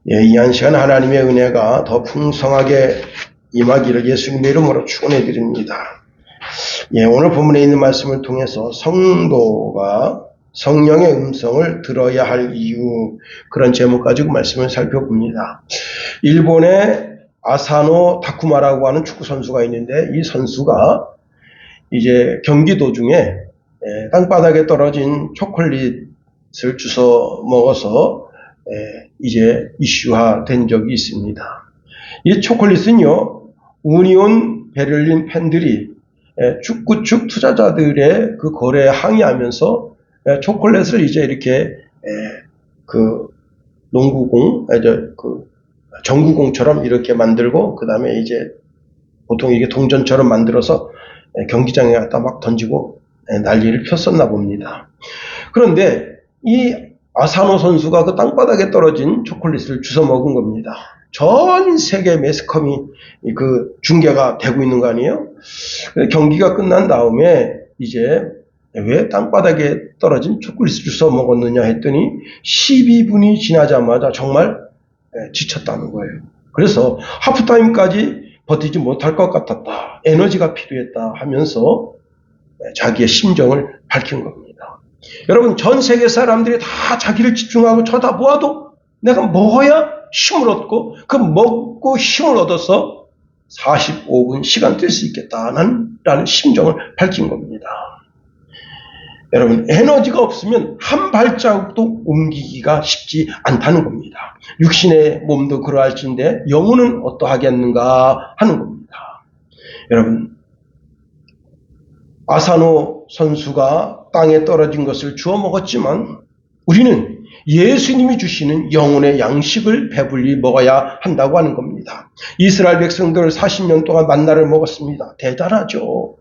이 한 시간 하나님의 은혜가 더 풍성하게 임하기를 예수님의 이름으로 축원해 드립니다. 오늘 본문에 있는 말씀을 통해서 성도가 성령의 음성을 들어야 할 이유, 그런 제목 가지고 말씀을 살펴봅니다. 일본의 아사노 다쿠마라고 하는 축구 선수가 있는데, 이 선수가 이제 경기 도중에 땅바닥에 떨어진 초콜릿을 주워 먹어서 이제 이슈화된 적이 있습니다. 이 초콜릿은요, 우니온 베를린 팬들이 축구축 투자자들의 그 거래에 항의하면서 초콜릿을 이제 이렇게 그 농구공, 그 정구공처럼 이렇게 만들고, 그 다음에 이제 보통 이게 동전처럼 만들어서 경기장에 갖다 막 던지고 난리를 폈었나 봅니다. 그런데 이 아사노 선수가 그 땅바닥에 떨어진 초콜릿을 주워 먹은 겁니다. 전 세계 매스컴이 그 중계가 되고 있는 거 아니에요? 경기가 끝난 다음에 이제 왜 땅바닥에 떨어진 초콜릿을 주워 먹었느냐 했더니 12분이 지나자마자 정말 지쳤다는 거예요. 그래서 하프타임까지 버티지 못할 것 같았다, 에너지가 필요했다 하면서 자기의 심정을 밝힌 겁니다. 여러분, 전 세계 사람들이 다 자기를 집중하고 쳐다보아도 내가 먹어야 힘을 얻고, 그 먹고 힘을 얻어서 45분 시간 뛸 수 있겠다라는 심정을 밝힌 겁니다. 여러분, 에너지가 없으면 한 발자국도 옮기기가 쉽지 않다는 겁니다. 육신의 몸도 그러할진데 영혼은 어떠하겠는가 하는 겁니다. 여러분, 아사노 선수가 땅에 떨어진 것을 주워 먹었지만 우리는 예수님이 주시는 영혼의 양식을 배불리 먹어야 한다고 하는 겁니다. 이스라엘 백성들 40년 동안 만나를 먹었습니다. 대단하죠.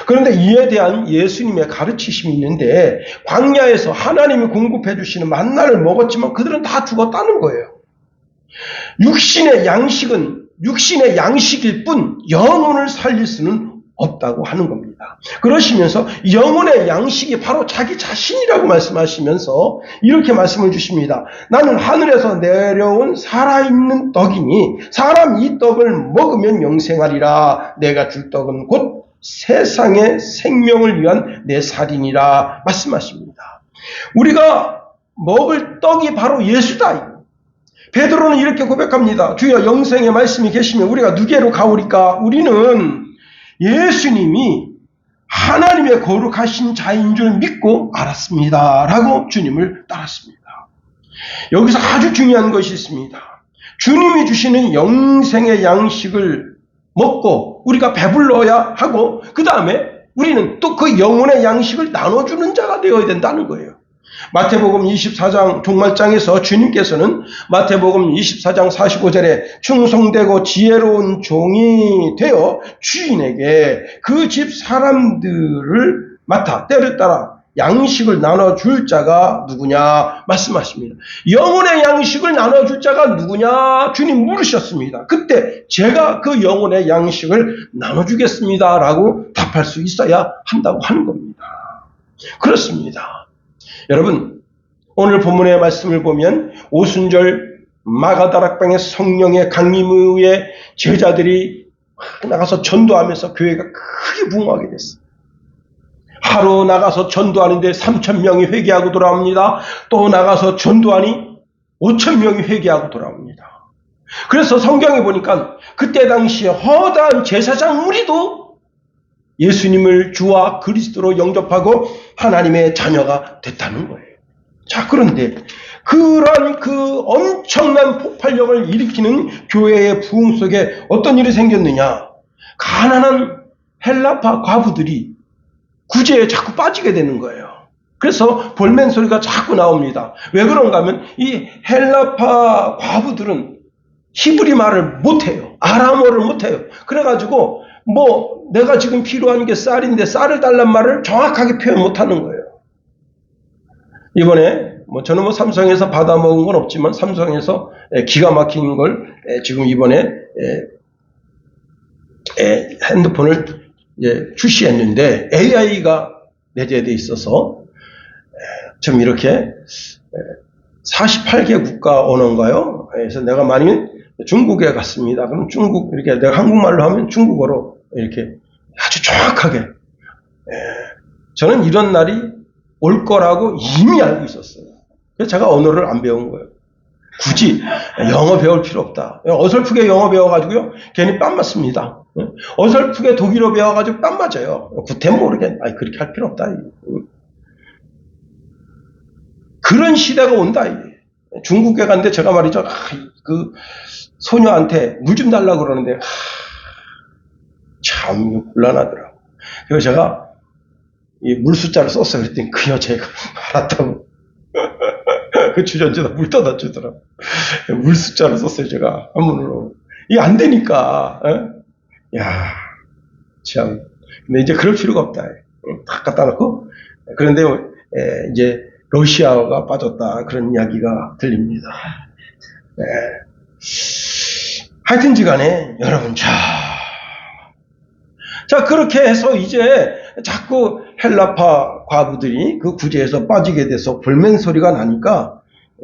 그런데 이에 대한 예수님의 가르치심이 있는데, 광야에서 하나님이 공급해 주시는 만나를 먹었지만 그들은 다 죽었다는 거예요. 육신의 양식은 육신의 양식일 뿐 영혼을 살릴 수는 없다고 하는 겁니다. 그러시면서 영혼의 양식이 바로 자기 자신이라고 말씀하시면서 이렇게 말씀을 주십니다. 나는 하늘에서 내려온 살아있는 떡이니 사람 이 떡을 먹으면 영생하리라. 내가 줄 떡은 곧 세상의 생명을 위한 내 살이니라 말씀하십니다. 우리가 먹을 떡이 바로 예수다. 베드로는 이렇게 고백합니다. 주여, 영생의 말씀이 계시면 우리가 누구로 가오리까? 우리는 예수님이 하나님의 거룩하신 자인 줄 믿고 알았습니다 라고 주님을 따랐습니다. 여기서 아주 중요한 것이 있습니다. 주님이 주시는 영생의 양식을 먹고 우리가 배불러야 하고, 그 다음에 우리는 또 그 영혼의 양식을 나눠주는 자가 되어야 된다는 거예요. 마태복음 24장 종말장에서 주님께서는 마태복음 24장 45절에 충성되고 지혜로운 종이 되어 주인에게 그 집 사람들을 맡아 때를 따라 양식을 나눠줄 자가 누구냐 말씀하십니다. 영혼의 양식을 나눠줄 자가 누구냐 주님 물으셨습니다. 그때 제가 그 영혼의 양식을 나눠주겠습니다 라고 답할 수 있어야 한다고 하는 겁니다. 그렇습니다. 여러분, 오늘 본문의 말씀을 보면 오순절 마가다락방의 성령의 강림 후에 제자들이 나가서 전도하면서 교회가 크게 부흥하게 됐어요. 하루 나가서 전도하는데 3,000명이 회개하고 돌아옵니다. 또 나가서 전도하니 5,000명이 회개하고 돌아옵니다. 그래서 성경에 보니까 그때 당시에 허다한 제사장 무리도 예수님을 주와 그리스도로 영접하고 하나님의 자녀가 됐다는 거예요. 자, 그런데 그런 그 엄청난 폭발력을 일으키는 교회의 부흥 속에 어떤 일이 생겼느냐? 가난한 헬라파 과부들이 구제에 자꾸 빠지게 되는 거예요. 그래서 볼멘 소리가 자꾸 나옵니다. 왜 그런가 하면 이 헬라파 과부들은 히브리 말을 못해요. 아람어를 못해요. 그래가지고 내가 지금 필요한 게 쌀인데 쌀을 달란 말을 정확하게 표현 못하는 거예요. 이번에 저는 삼성에서 받아먹은 건 없지만 삼성에서 기가 막힌 걸 지금 이번에 핸드폰을 출시했는데 AI가 내재되어 있어서 좀 이렇게 48개 국가 언어인가요? 그래서 내가 만일 중국에 갔습니다. 그럼 중국, 이렇게 내가 한국말로 하면 중국어로 이렇게 아주 정확하게. 저는 이런 날이 올 거라고 이미 알고 있었어요. 그래서 제가 언어를 안 배운 거예요. 굳이 영어 배울 필요 없다. 어설프게 영어 배워가지고요, 괜히 뺨 맞습니다. 어설프게 독일어 배워가지고 뺨 맞아요. 구태 모르게, 그렇게 할 필요 없다. 그런 시대가 온다. 중국에 갔는데 제가 말이죠, 그 소녀한테 물 좀 달라고 그러는데, 참 곤란하더라고. 그래서 제가 이 물 숫자를 썼어요. 그랬더니 그 여자애가 알았다고. 그 주전자에다 물 떠다 주더라고. 물 숫자를 썼어요, 제가. 한문으로. 이게 안 되니까. 야, 참. 근데 이제 그럴 필요가 없다. 다 갖다 놓고. 그런데 이제 러시아가 빠졌다. 그런 이야기가 들립니다. 하여튼지 간에 여러분, 자, 그렇게 해서 이제 자꾸 헬라파 과부들이 그 구제에서 빠지게 돼서 불맨소리가 나니까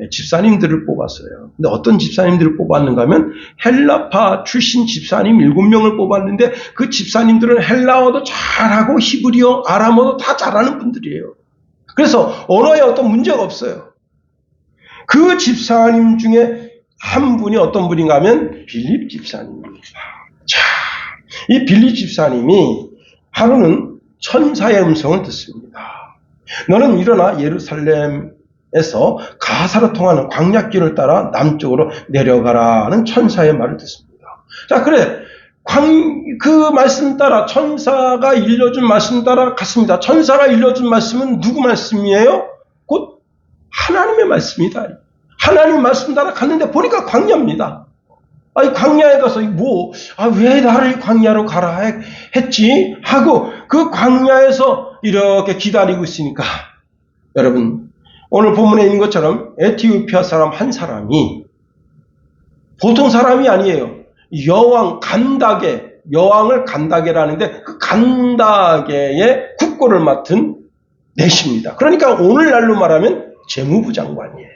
집사님들을 뽑았어요. 근데 어떤 집사님들을 뽑았는가 하면 헬라파 출신 집사님 7명을 뽑았는데 그 집사님들은 헬라어도 잘하고 히브리어, 아람어도 다 잘하는 분들이에요. 그래서 언어에 어떤 문제가 없어요. 그 집사님 중에 한 분이 어떤 분인가 하면 빌립 집사님입니다. 자, 이 빌립 집사님이 하루는 천사의 음성을 듣습니다. 너는 일어나 예루살렘에서 가사로 통하는 광야길을 따라 남쪽으로 내려가라는 천사의 말을 듣습니다. 자, 그래. 그 말씀 따라, 천사가 일러준 말씀 따라 갔습니다. 천사가 일러준 말씀은 누구 말씀이에요? 곧 하나님의 말씀이다. 하나님 말씀 따라 갔는데 보니까 광야입니다. 광야에 가서 왜 나를 광야로 가라 했지? 하고 그 광야에서 이렇게 기다리고 있으니까 여러분, 오늘 본문에 있는 것처럼 에티오피아 사람 한 사람이 보통 사람이 아니에요. 여왕을 간다게라는데 그 간다게의 국고를 맡은 내시입니다. 그러니까 오늘날로 말하면 재무부 장관이에요.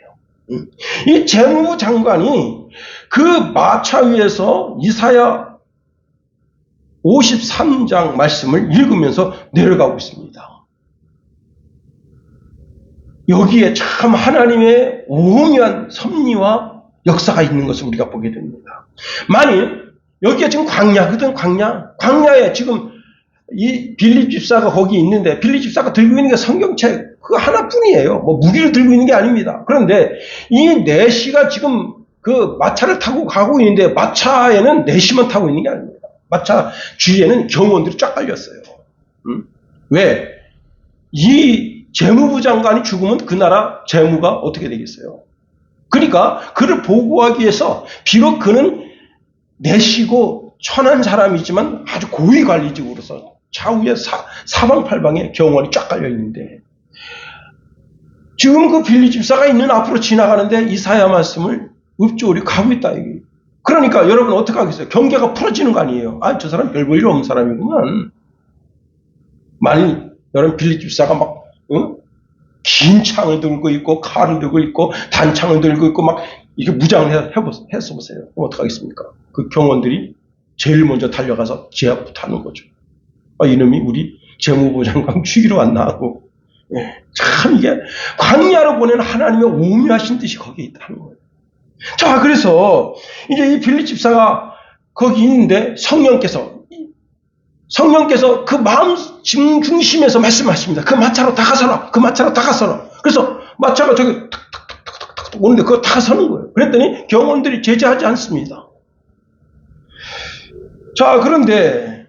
이 재무부 장관이 그 마차 위에서 이사야 53장 말씀을 읽으면서 내려가고 있습니다. 여기에 참 하나님의 오묘한 섭리와 역사가 있는 것을 우리가 보게 됩니다. 만일 여기가 지금 광야거든, 광야에 지금 이 빌립 집사가 거기 있는데 빌립 집사가 들고 있는 게 성경책 그 하나뿐이에요. 무기를 들고 있는 게 아닙니다. 그런데 이 내시가 지금 그 마차를 타고 가고 있는데 마차에는 내시만 타고 있는 게 아닙니다. 마차 주위에는 경호원들이 쫙 깔렸어요. 왜? 이 재무부 장관이 죽으면 그 나라 재무가 어떻게 되겠어요? 그러니까 그를 보호하기 위해서 비록 그는 내시고 천한 사람이지만 아주 고위 관리직으로서 좌우에 사방팔방에 경호원이 쫙 깔려 있는데 지금 그 빌립 집사가 있는 앞으로 지나가는데 이사야 말씀을 읍조리 가고 있다. 그러니까 여러분 어떻게 하겠어요? 경계가 풀어지는 거 아니에요. 저 사람 별 볼 일 없는 사람이구만. 만일 여러분 빌립 집사가 막 긴 창을 들고 있고 칼을 들고 있고 단창을 들고 있고 막 이게 무장을 해서 보세요. 그럼 어떡하겠습니까? 그 경원들이 제일 먼저 달려가서 제 앞부터 하는 거죠. 이놈이 우리 재무부 장관 죽이러 왔나 하고. 참 이게 광야로 보내는 하나님의 오묘하신 뜻이 거기에 있다는 거예요. 자, 그래서 이제 이 빌립 집사가 거기 있는데 성령께서 그 마음 중심에서 말씀하십니다. 그 마차로 다가서라. 그래서 마차가 저기 탁탁탁탁탁 오는데 그거 다가서는 거예요. 그랬더니 경원들이 제재하지 않습니다. 자, 그런데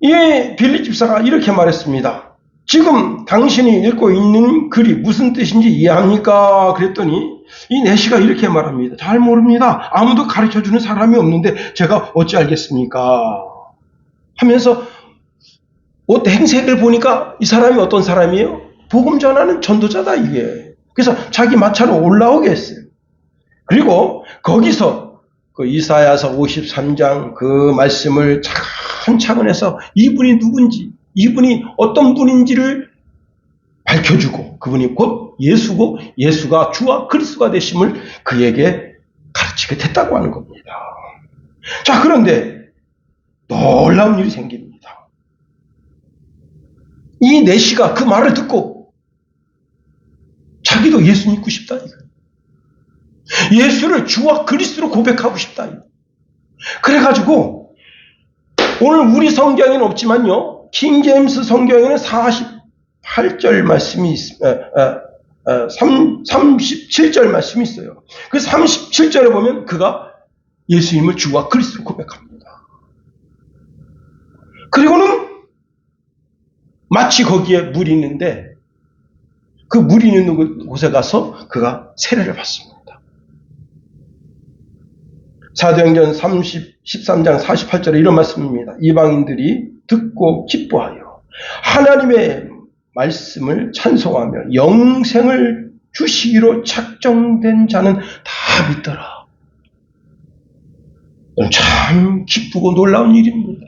이 빌립 집사가 이렇게 말했습니다. 지금 당신이 읽고 있는 글이 무슨 뜻인지 이해합니까? 그랬더니 이 내시가 이렇게 말합니다. 잘 모릅니다. 아무도 가르쳐주는 사람이 없는데 제가 어찌 알겠습니까? 하면서 옷 행색을 보니까 이 사람이 어떤 사람이에요? 복음 전하는 전도자다 이게. 그래서 자기 마차로 올라오게 했어요. 그리고 거기서 그 이사야서 53장 그 말씀을 차근차근 해서 이분이 누군지, 이분이 어떤 분인지를 밝혀주고 그분이 곧 예수고 예수가 주와 그리스도가 되심을 그에게 가르치고 지게 됐다고 하는 겁니다. 자, 그런데 놀라운 일이 생깁니다. 이 내시가 그 말을 듣고 자기도 예수 믿고 싶다. 예수를 주와 그리스도로 고백하고 싶다. 그래가지고 오늘 우리 성경에는 없지만요, 킹제임스 성경에는 48절 말씀이 37절 말씀이 있어요. 그 37절에 보면 그가 예수님을 주와 그리스도로 고백합니다. 그리고는 마치 거기에 물이 있는데 그 물이 있는 곳에 가서 그가 세례를 받습니다. 사도행전 13장 48절에 이런 말씀입니다. 이방인들이 듣고 기뻐하여 하나님의 말씀을 찬송하며 영생을 주시기로 작정된 자는 다 믿더라. 참 기쁘고 놀라운 일입니다.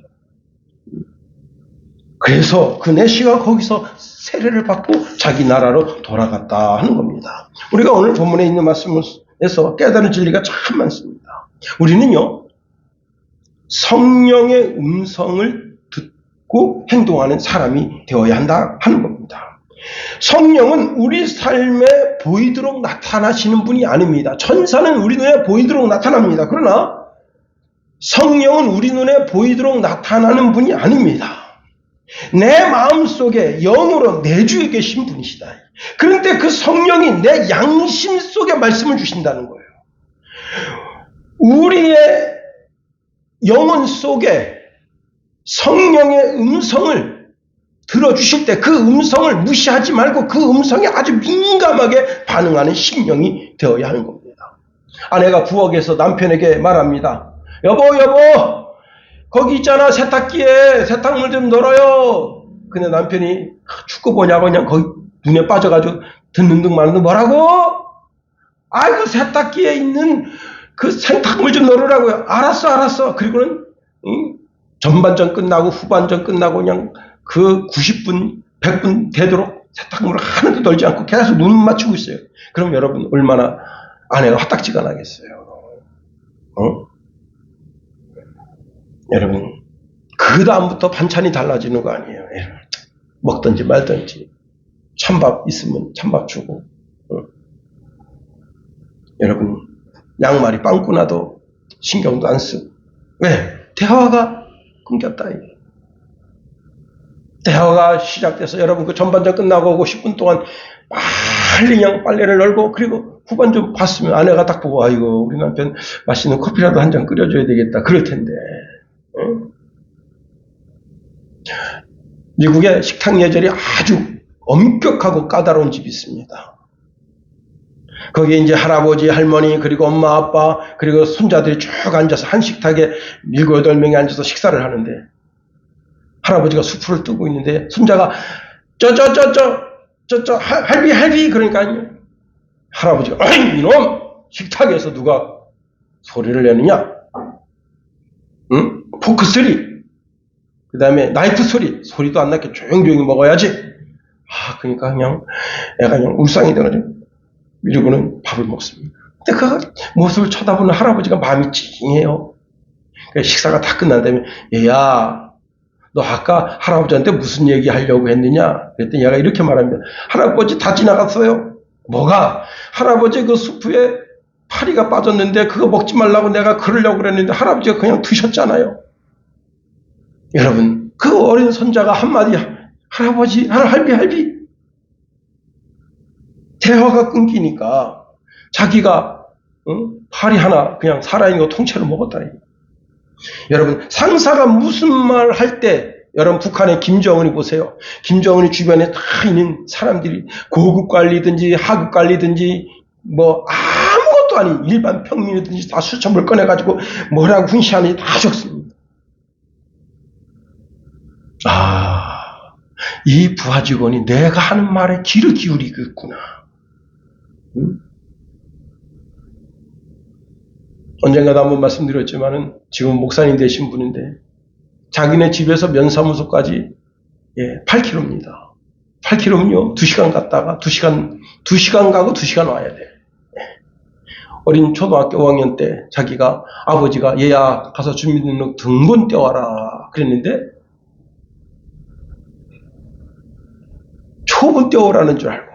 그래서 그 내시가 거기서 세례를 받고 자기 나라로 돌아갔다 하는 겁니다. 우리가 오늘 본문에 있는 말씀에서 깨달은 진리가 참 많습니다. 우리는요, 성령의 음성을 듣고 행동하는 사람이 되어야 한다 하는 겁니다. 성령은 우리 삶에 보이도록 나타나시는 분이 아닙니다. 천사는 우리 눈에 보이도록 나타납니다. 그러나 성령은 우리 눈에 보이도록 나타나는 분이 아닙니다. 내 마음속에 영으로 내주에 계신 분이시다. 그런데 그 성령이 내 양심 속에 말씀을 주신다는 거예요. 우리의 영혼 속에 성령의 음성을 들어주실 때 그 음성을 무시하지 말고 그 음성에 아주 민감하게 반응하는 심령이 되어야 하는 겁니다. 아내가 부엌에서 남편에게 말합니다. 여보, 거기 있잖아, 세탁기에 세탁물 좀 널어요. 근데 남편이 축구 보냐고 그냥 거기 눈에 빠져가지고 듣는 둥 마는 둥 뭐라고? 아이고, 세탁기에 있는 그 세탁물 좀 널으라고요. 알았어. 그리고는 전반전 끝나고 후반전 끝나고 그냥 그 90분, 100분 되도록 세탁물을 하나도 널지 않고 계속 눈 맞추고 있어요. 그럼 여러분 얼마나 아내가 화딱지가 나겠어요. 여러분, 그 다음부터 반찬이 달라지는 거 아니에요. 먹든지 말든지 찬밥 있으면 찬밥 주고, 여러분 양말이 빵꾸 나도 신경도 안 쓰고. 왜? 대화가 끊겼다. 대화가 시작돼서 여러분 그 전반전 끝나고 50분 동안 빨리 그냥 빨래를 널고, 그리고 후반전 봤으면 아내가 딱 보고, 아이고 우리 남편 맛있는 커피라도 한 잔 끓여줘야 되겠다 그럴 텐데. 미국의 식탁 예절이 아주 엄격하고 까다로운 집이 있습니다. 거기에 이제 할아버지, 할머니, 그리고 엄마, 아빠, 그리고 손자들이 쭉 앉아서 한 식탁에 7, 8명이 앉아서 식사를 하는데, 할아버지가 수프를 뜨고 있는데 손자가 할비 그러니까 할아버지가 이놈, 식탁에서 누가 소리를 내느냐? 응? 포크 소리, 그 다음에 나이프 소리도 안 나게 조용조용히 먹어야지. 그러니까 그냥 애가 그냥 울상이 되거든요. 이러고는 밥을 먹습니다. 근데 그 모습을 쳐다보는 할아버지가 마음이 찡해요. 그러니까 식사가 다 끝난 다음에, 얘야, 너 아까 할아버지한테 무슨 얘기 하려고 했느냐? 그랬더니 얘가 이렇게 말합니다. 할아버지 다 지나갔어요. 뭐가? 할아버지 그 수프에 파리가 빠졌는데 그거 먹지 말라고 내가 그러려고 그랬는데 할아버지가 그냥 드셨잖아요. 여러분, 그 어린 손자가 한마디, 할아버지, 할비. 대화가 끊기니까 자기가 파리 하나 그냥 살아있는 거 통째로 먹었다. 여러분, 상사가 무슨 말 할 때, 여러분 북한의 김정은이 보세요. 김정은이 주변에 다 있는 사람들이 고급 관리든지 하급 관리든지 뭐 아무것도 아닌 일반 평민이든지 다 수첩을 꺼내가지고 뭐라고 훈시하는지 다 적습니다. 이 부하 직원이 내가 하는 말에 귀를 기울이겠구나. 언젠가도 한번 말씀드렸지만은 지금 목사님 되신 분인데 자기네 집에서 면사무소까지 8km입니다. 8km면요 2시간 갔다가 2시간 가고 2시간 와야 돼. 어린 초등학교 5학년 때 자기가 아버지가 얘야 가서 주민등록 등본 떼와라 그랬는데 초본 떼오라는 줄 알고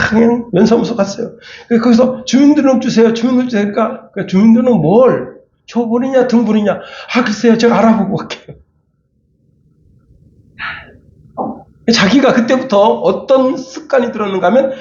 그냥 면사무소 갔어요. 거기서 주민등록 주세요. 주민등록 주세요. 그러니까 주민등록 뭘? 초본이냐 등본이냐? 아 글쎄요 제가 알아보고 갈게요. 자기가 그때부터 어떤 습관이 들었는가 하면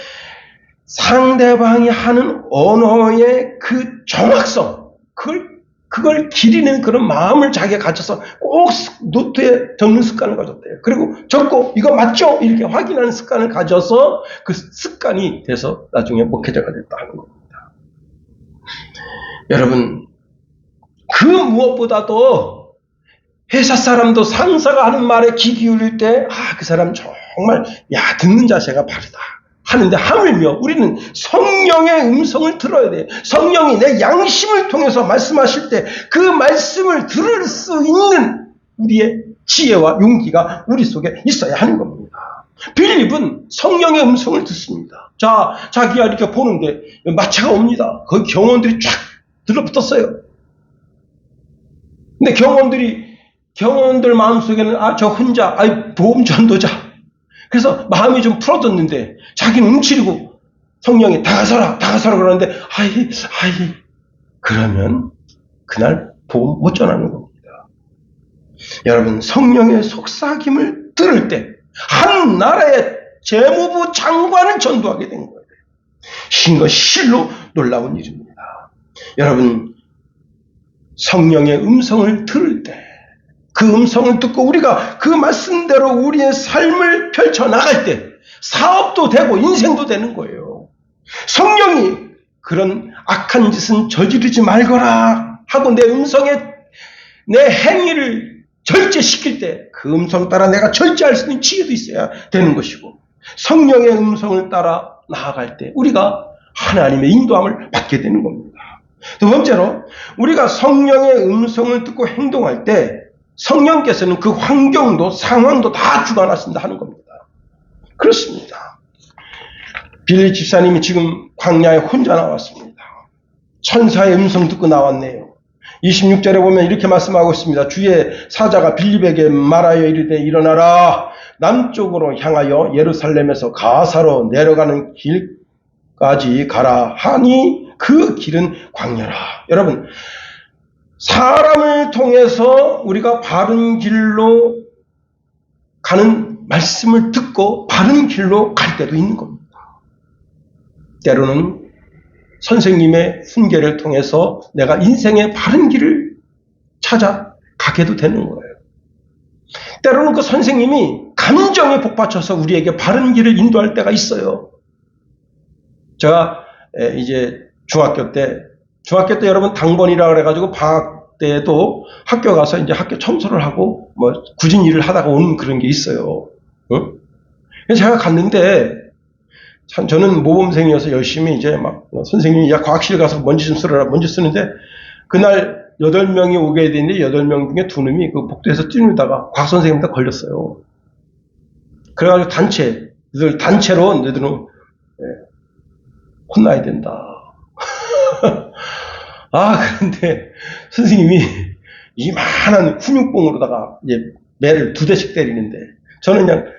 상대방이 하는 언어의 그 정확성, 그걸 기리는 그런 마음을 자기가 가져서 꼭 노트에 적는 습관을 가졌대요. 그리고 적고 이거 맞죠? 이렇게 확인하는 습관을 가져서 그 습관이 돼서 나중에 목회자가 됐다 하는 겁니다. 여러분, 그 무엇보다도 회사 사람도 상사가 하는 말에 귀 기울일 때, 그 사람 정말, 듣는 자세가 바르다. 하는데 하물며 우리는 성령의 음성을 들어야 돼요. 성령이 내 양심을 통해서 말씀하실 때 그 말씀을 들을 수 있는 우리의 지혜와 용기가 우리 속에 있어야 하는 겁니다. 빌립은 성령의 음성을 듣습니다. 자기가 이렇게 보는데 마차가 옵니다. 거기 경원들이 쫙 들러붙었어요. 근데 경원들 마음속에는 저 혼자 보험 전도자. 그래서 마음이 좀 풀어졌는데 자기는 움츠리고 성령이 다가서라 그러는데 그러면 그날 보험 못 전하는 겁니다. 여러분, 성령의 속삭임을 들을 때 한 나라의 재무부 장관을 전도하게 된 거예요. 이거 실로 놀라운 일입니다. 여러분, 성령의 음성을 들을 때 그 음성을 듣고 우리가 그 말씀대로 우리의 삶을 펼쳐나갈 때 사업도 되고 인생도 되는 거예요. 성령이 그런 악한 짓은 저지르지 말거라 하고 내 행위를 절제시킬 때 그 음성 따라 내가 절제할 수 있는 지혜도 있어야 되는 것이고, 성령의 음성을 따라 나아갈 때 우리가 하나님의 인도함을 받게 되는 겁니다. 두 번째로, 우리가 성령의 음성을 듣고 행동할 때 성령께서는 그 환경도 상황도 다 주관하신다 하는 겁니다. 그렇습니다. 빌리 집사님이 지금 광야에 혼자 나왔습니다. 천사의 음성 듣고 나왔네요. 26절에 보면 이렇게 말씀하고 있습니다. 주의 사자가 빌립에게 말하여 이르되 일어나라, 남쪽으로 향하여 예루살렘에서 가사로 내려가는 길까지 가라 하니 그 길은 광야라. 여러분, 사람을 통해서 우리가 바른 길로 가는 말씀을 듣고 바른 길로 갈 때도 있는 겁니다. 때로는 선생님의 훈계를 통해서 내가 인생의 바른 길을 찾아가게도 되는 거예요. 때로는 그 선생님이 감정에 복받쳐서 우리에게 바른 길을 인도할 때가 있어요. 제가 이제 중학교 때 여러분 당번이라 그래가지고 방학 때에도 학교 가서 이제 학교 청소를 하고 굳은 일을 하다가 오는 그런 게 있어요. 그래서 제가 갔는데 참 저는 모범생이어서 열심히 이제 선생님이 과학실 가서 먼지 좀 쓸어라 먼지 쓰는데, 그날 8명이 오게 되는데 8명 중에 2놈이 그 복도에서 뛰놀다가 과학 선생님한테 걸렸어요. 그래가지고 단체로 너희들은 혼나야 된다. 그런데 선생님이 이만한 훈육봉으로다가 이제 매를 2대씩 때리는데, 저는 그냥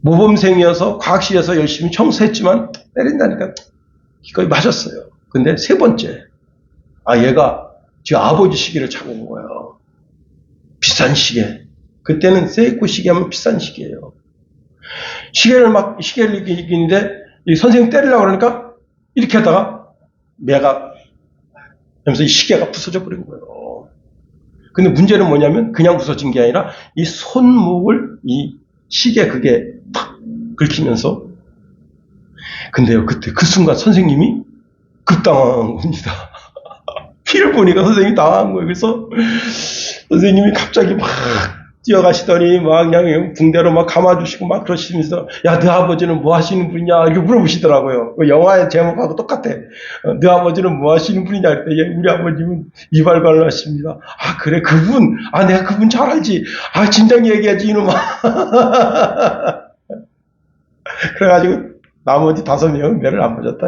모범생이어서 과학실에서 열심히 청소했지만 때린다니까 거의 맞았어요. 근데 3번째, 얘가 지금 아버지 시계를 차고 온 거예요. 비싼 시계. 그때는 세이코 시계 하면 비싼 시계예요. 시계를 이기는데 이 선생님 때리려고 그러니까 이렇게 하다가 매가 하면서 이 시계가 부서져 버린 거예요. 근데 문제는 뭐냐면 그냥 부서진 게 아니라 이 손목을 이 시계 그게 탁 긁히면서, 근데요, 그때 그 순간 선생님이 급당한 겁니다. 피를 보니까 선생님이 당한 거예요. 그래서 선생님이 갑자기 막 뛰어가시더니 그냥 붕대로 감아주시고 그러시면서, 너 아버지는 뭐 하시는 분이냐 이렇게 물어보시더라고요. 그 영화의 제목하고 똑같아. 너 아버지는 뭐 하시는 분이냐 그랬더니 우리 아버님은 이발관을 하십니다. 그래, 그분 내가 그분 잘 알지. 진작 얘기하지 이놈아. 그래가지고 나머지 5명은 매를 안 맞았다.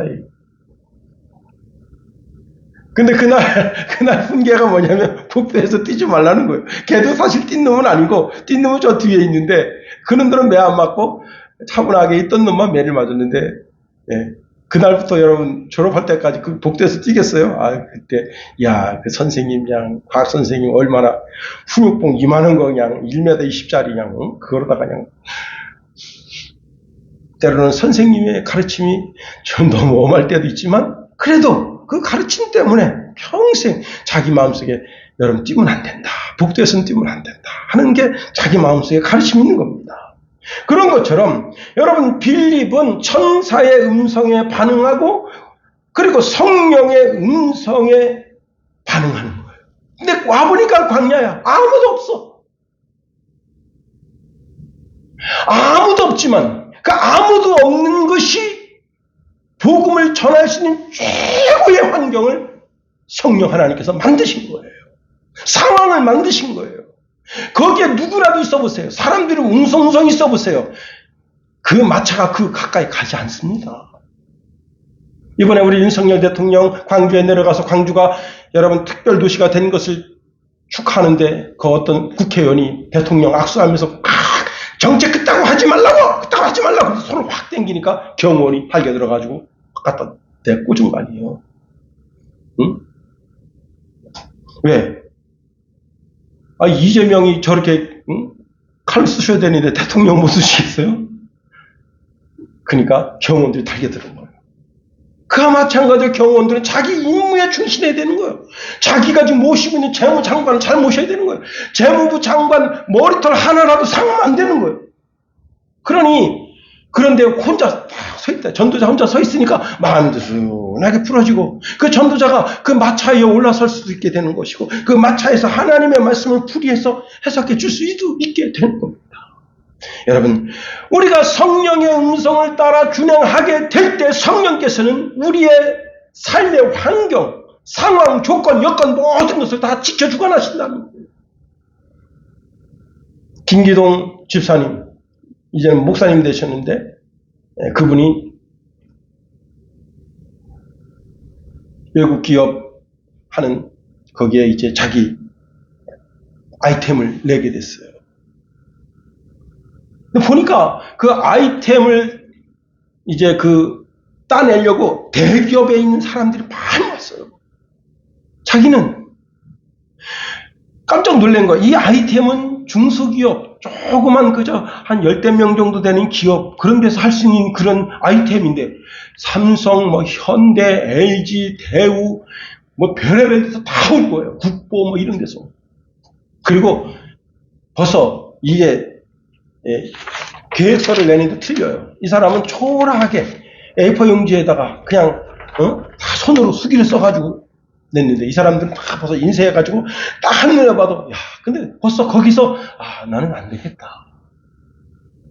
근데 그날 훈계가 뭐냐면 복도에서 뛰지 말라는 거예요. 걔도 사실 뛴 놈은 아니고, 뛴 놈은 저 뒤에 있는데, 그놈들은 매 안 맞고, 차분하게 있던 놈만 매를 맞았는데, 예. 그날부터 여러분 졸업할 때까지 그 복도에서 뛰겠어요? 아, 그때, 야, 그 선생님, 그냥, 과학 선생님 얼마나 훈육봉 이만한 거 그냥 1m 20짜리 그냥, 응? 그거로다가 그냥, 때로는 선생님의 가르침이 좀 너무 엄할 때도 있지만, 그래도 그 가르침 때문에 평생 자기 마음속에 여러분 뛰면 안 된다. 복도에서는 뛰면 안 된다. 하는 게 자기 마음속에 가르침이 있는 겁니다. 그런 것처럼 여러분 빌립은 천사의 음성에 반응하고 그리고 성령의 음성에 반응하는 거예요. 근데 와보니까 광야야. 아무도 없어. 아무도 없지만 그 아무도 없는 것이 복음을 전할 수 있는 최고의 환경을 성령 하나님께서 만드신 거예요. 상황을 만드신 거예요. 거기에 누구라도 있어보세요. 사람들이 웅성웅성 있어보세요. 그 마차가 그 가까이 가지 않습니다. 이번에 우리 윤석열 대통령 광주에 내려가서 광주가 여러분 특별도시가 된 것을 축하하는데 그 어떤 국회의원이 대통령 악수하면서 막 정책 그따고 하지 말라고! 그따고 하지 말라고! 손을 확 당기니까 경호원이 달겨 들어가지고 갖다 꽂은 거 아니에요. 응? 왜? 아, 이재명이 저렇게 칼 쓰셔야 되는데 대통령 못 쓰시겠어요? 그러니까 경호원들이 달겨드는 거예요. 그와 마찬가지로 경호원들은 자기 임무에 충실해야 되는 거예요. 자기가 지금 모시고 있는 재무장관을 잘 모셔야 되는 거예요. 재무부 장관 머리털 하나라도 상하면 안 되는 거예요. 그런데 혼자 서 있다. 전도자 혼자 서 있으니까 마음도 순하게 풀어지고 그 전도자가 그 마차 위에 올라설 수도 있게 되는 것이고 그 마차에서 하나님의 말씀을 풀이해서 해석해 줄 수도 있게 되는 겁니다. 여러분, 우리가 성령의 음성을 따라 준행하게 될 때 성령께서는 우리의 삶의 환경, 상황, 조건, 여건 모든 것을 다 지켜 주관하신다는 거예요. 김기동 집사님, 이제는 목사님 되셨는데 그분이 외국 기업 하는 거기에 이제 자기 아이템을 내게 됐어요. 보니까 그 아이템을 이제 따내려고 대기업에 있는 사람들이 많이 왔어요. 자기는 깜짝 놀란 거야. 이 아이템은 중소기업, 조그만 한 10대 명 정도 되는 기업, 그런 데서 할 수 있는 그런 아이템인데, 삼성, 현대, LG, 대우, 별의별 데서 다 올 거예요. 국보, 이런 데서. 그리고 벌써 이게, 계획서를 내는데 틀려요. 이 사람은 초라하게 A4 용지에다가 그냥, 다 손으로 수기를 써가지고 냈는데 이 사람들은 다 벌써 인쇄해가지고 딱 한눈에 봐도 근데 벌써 거기서 나는 안 되겠다.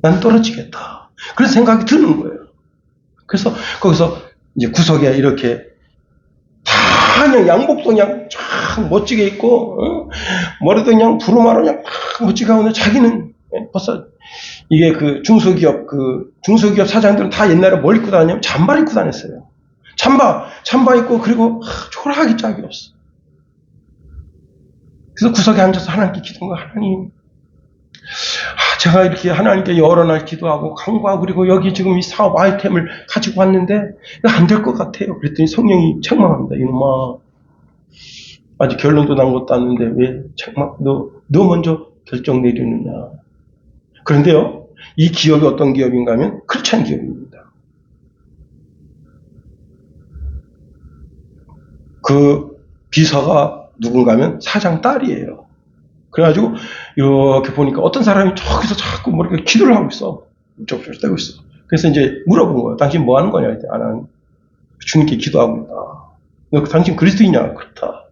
나는 떨어지겠다. 그런 생각이 드는 거예요. 그래서 거기서 이제 구석에 이렇게 다 그냥 양복도 그냥 쫙 멋지게 입고 머리도 그냥 두루마로 그냥 막 멋지게 하고 자기는 벌써 이게 중소기업 사장들은 다 옛날에 뭘 입고 다녔냐면 잠바를 입고 다녔어요. 잠바 입고 그리고 초라하게 짝이 없어. 그래서 구석에 앉아서 하나님께 기도한 거야. 하나님, 제가 이렇게 하나님께 여러 날 기도하고 간구하고 그리고 여기 지금 이 사업 아이템을 가지고 왔는데 안 될 것 같아요. 그랬더니 성령이 책망합니다. 이놈아, 아직 결론도 난 것도 않는데 왜 너 먼저 결정 내리느냐. 그런데요, 이 기업이 어떤 기업인가 하면 크리스찬 기업입니다. 그 비서가 누군가 하면 사장 딸이에요. 그래가지고 이렇게 보니까 어떤 사람이 저기서 자꾸 이렇게 기도를 하고 있어. 쪽쪽 떼고 있어. 그래서 이제 물어본 거예요. 당신 뭐 하는 거냐? 나는 주님께 기도하고 있다. 너 당신 그리스도이냐? 그렇다.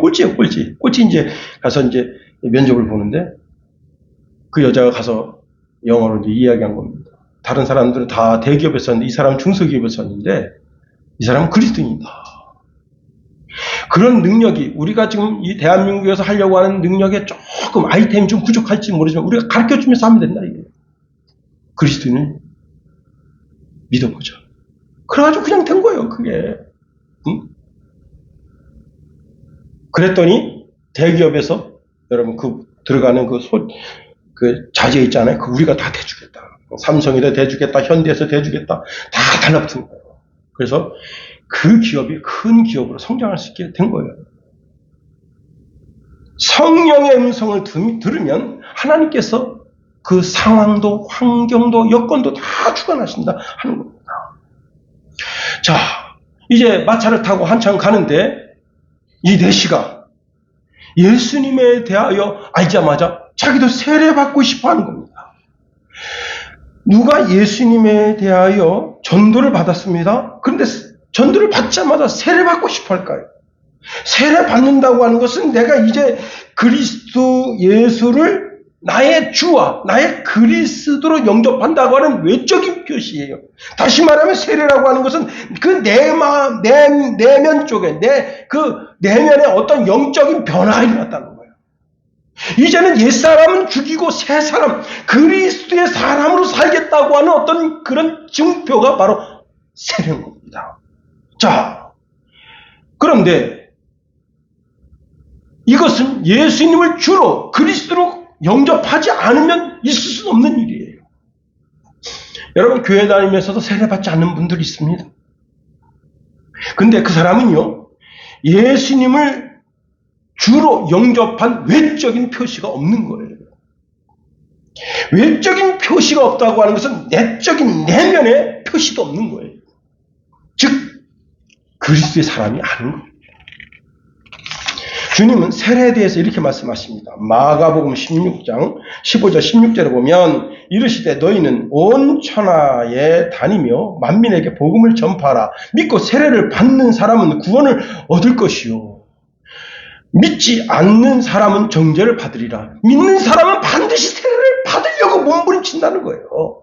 꼴찌예요, 꼴찌. 꼴찌 이제 가서 이제 면접을 보는데 그 여자가 가서 영어로 이제 이야기한 겁니다. 다른 사람들은 다 대기업에서 썼는데 이 사람은 중소기업에서 썼는데 이 사람은 그리스도인이다. 그런 능력이 우리가 지금 이 대한민국에서 하려고 하는 능력에 조금 아이템이 좀 부족할지 모르지만 우리가 가르쳐주면서 하면 된다 이게. 그리스도인을 믿어보자. 그래가지고 그냥 된 거예요. 그게. 응? 그랬더니 대기업에서 여러분 들어가는 그 자재 있잖아요. 우리가 다 대주겠다. 삼성에다 대주겠다. 현대에서 대주겠다. 다 달라붙은 거예요. 그래서 그 기업이 큰 기업으로 성장할 수 있게 된 거예요. 성령의 음성을 들으면 하나님께서 그 상황도 환경도 여건도 다 주관하신다 하는 겁니다. 자, 이제 마차를 타고 한참 가는데 이 내시가 예수님에 대하여 알자마자 자기도 세례받고 싶어 하는 겁니다. 누가 예수님에 대하여 전도를 받았습니다. 그런데 전도를 받자마자 세례받고 싶어 할까요? 세례받는다고 하는 것은 내가 이제 그리스도 예수를 나의 주와 나의 그리스도로 영접한다고 하는 외적인 표시예요. 다시 말하면 세례라고 하는 것은 그 내면 쪽에 그 내면에 어떤 영적인 변화가 일어났다는 거예요. 이제는 옛사람은 죽이고 새 사람, 그리스도의 사람으로 살겠다고 하는 어떤 그런 증표가 바로 세례인 겁니다. 자, 그런데 이것은 예수님을 주로 그리스도로 영접하지 않으면 있을 수 없는 일이에요. 여러분, 교회 다니면서도 세례받지 않는 분들이 있습니다. 근데 그 사람은요, 예수님을 주로 영접한 외적인 표시가 없는 거예요. 외적인 표시가 없다고 하는 것은 내적인 내면의 표시도 없는 거예요. 즉, 그리스도의 사람이 아닌 거예요. 주님은 세례에 대해서 이렇게 말씀하십니다. 마가복음 16장 15절 16절에 보면 이르시되 너희는 온 천하에 다니며 만민에게 복음을 전파하라. 믿고 세례를 받는 사람은 구원을 얻을 것이요 믿지 않는 사람은 정죄를 받으리라. 믿는 사람은 반드시 세례를 받으려고 몸부림친다는 거예요.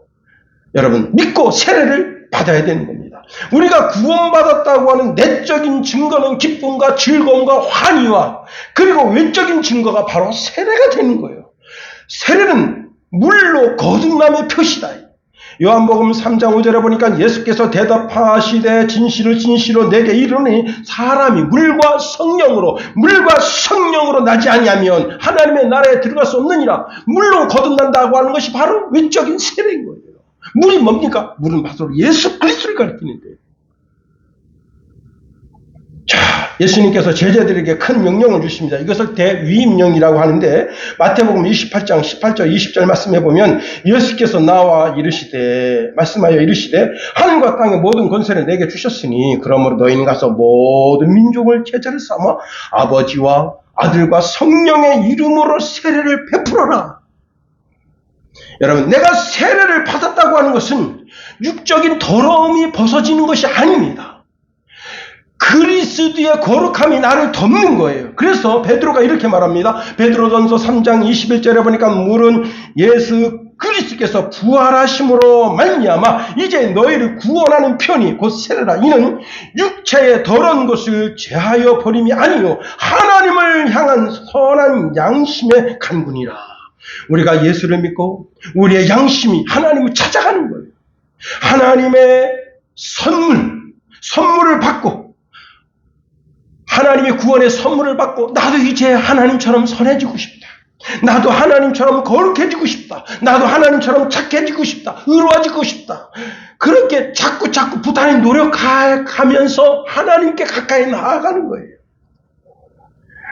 여러분, 믿고 세례를 받아야 되는 겁니다. 우리가 구원받았다고 하는 내적인 증거는 기쁨과 즐거움과 환희와 그리고 외적인 증거가 바로 세례가 되는 거예요. 세례는 물로 거듭남의 표시다. 요한복음 3장 5절에 보니까 예수께서 대답하시되 진실로 내게 이르노니 사람이 물과 성령으로 나지 아니하면 하나님의 나라에 들어갈 수 없느니라. 물로 거듭난다고 하는 것이 바로 외적인 세례인 거예요. 물이 뭡니까? 물은 바로 예수 그리스도를 가리키는데. 자, 예수님께서 제자들에게 큰 명령을 주십니다. 이것을 대위임령이라고 하는데 마태복음 28장 18절 20절 말씀해 보면 예수께서 말씀하여 이르시되 하늘과 땅의 모든 권세를 내게 주셨으니 그러므로 너희는 가서 모든 민족을 제자를 삼아 아버지와 아들과 성령의 이름으로 세례를 베풀어라. 여러분, 내가 세례를 받았다고 하는 것은 육적인 더러움이 벗어지는 것이 아닙니다. 그리스도의 거룩함이 나를 덮는 거예요. 그래서 베드로가 이렇게 말합니다. 베드로전서 3장 21절에 보니까 물은 예수 그리스도께서 부활하심으로 말미암아 이제 너희를 구원하는 편이 곧 세례라. 이는 육체의 더러운 것을 제하여 버림이 아니요 하나님을 향한 선한 양심의 간군이라. 우리가 예수를 믿고 우리의 양심이 하나님을 찾아가는 거예요. 하나님의 선물을 받고 하나님의 구원의 선물을 받고 나도 이제 하나님처럼 선해지고 싶다. 나도 하나님처럼 거룩해지고 싶다. 나도 하나님처럼 착해지고 싶다. 의로워지고 싶다. 그렇게 자꾸 부단히 노력하면서 하나님께 가까이 나아가는 거예요.